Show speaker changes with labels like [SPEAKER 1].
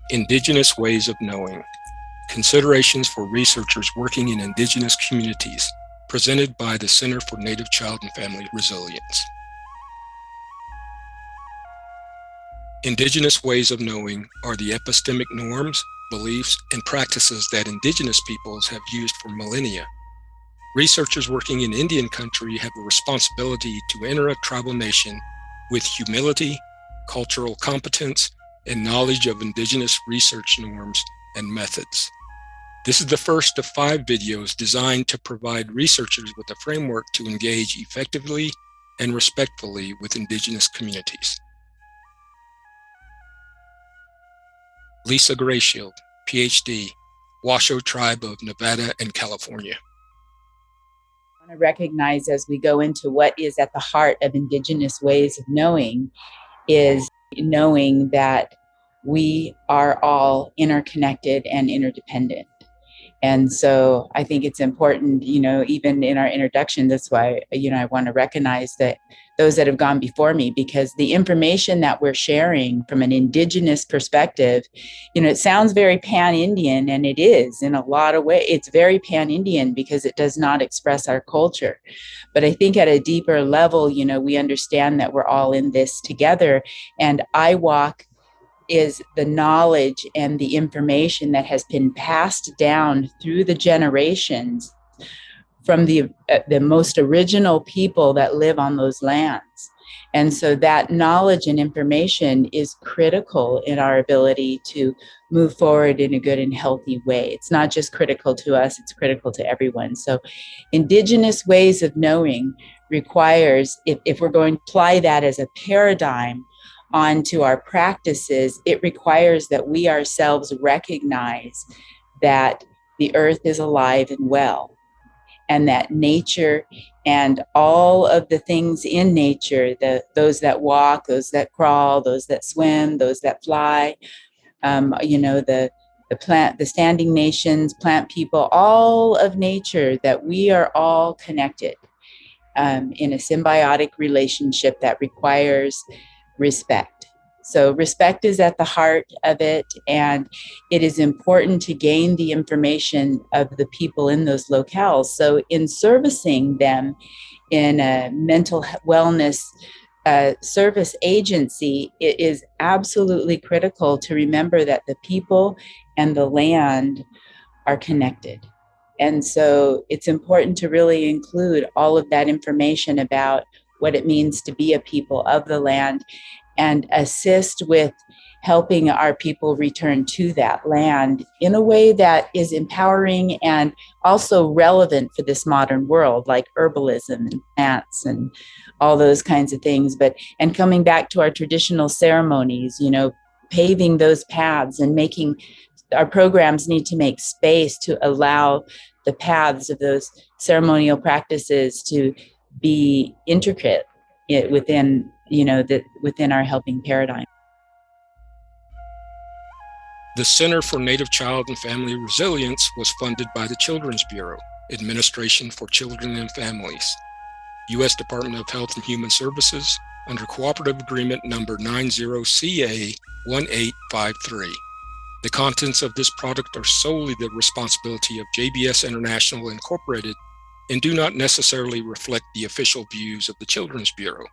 [SPEAKER 1] Indigenous Ways of Knowing, Considerations for Researchers Working in Indigenous Communities, presented by the Center for Native Child and Family Resilience. Indigenous ways of knowing are the epistemic norms, beliefs, and practices that Indigenous peoples have used for millennia. Researchers working in Indian country have a responsibility to enter a tribal nation with humility, cultural competence, and knowledge of Indigenous research norms and methods. This is the first of 5 videos designed to provide researchers with a framework to engage effectively and respectfully with Indigenous communities. Lisa Grayshield, PhD, Washoe Tribe of Nevada and California.
[SPEAKER 2] I want to recognize as we go into what is at the heart of Indigenous ways of knowing is knowing that we are all interconnected and interdependent. And so I think it's important, even in our introduction, that's why, I want to recognize that those that have gone before me, because the information that we're sharing from an Indigenous perspective, it sounds very pan-Indian, and it is in a lot of ways. It's very pan-Indian because it does not express our culture. But I think at a deeper level, we understand that we're all in this together. And IWOK is the knowledge and the information that has been passed down through the generations from the most original people that live on those lands. And so that knowledge and information is critical in our ability to move forward in a good and healthy way. It's not just critical to us, it's critical to everyone. So Indigenous ways of knowing requires, if we're going to apply that as a paradigm onto our practices, it requires that we ourselves recognize that the earth is alive and well, and that nature and all of the things in nature, those that walk, those that crawl, those that swim, those that fly, the plant, the standing nations, plant people, all of nature, that we are all connected in a symbiotic relationship that requires respect. So respect is at the heart of it, and it is important to gain the information of the people in those locales. So in servicing them in a mental wellness service agency, it is absolutely critical to remember that the people and the land are connected. And so it's important to really include all of that information about what it means to be a people of the land and assist with helping our people return to that land in a way that is empowering and also relevant for this modern world, like herbalism and plants and all those kinds of things. And coming back to our traditional ceremonies, paving those paths and making our programs need to make space to allow the paths of those ceremonial practices to be intricate within our helping paradigm.
[SPEAKER 1] The Center for Native Child and Family Resilience was funded by the Children's Bureau, Administration for Children and Families, U.S. Department of Health and Human Services, under Cooperative Agreement Number 90CA1853. The contents of this product are solely the responsibility of JBS International Incorporated and do not necessarily reflect the official views of the Children's Bureau.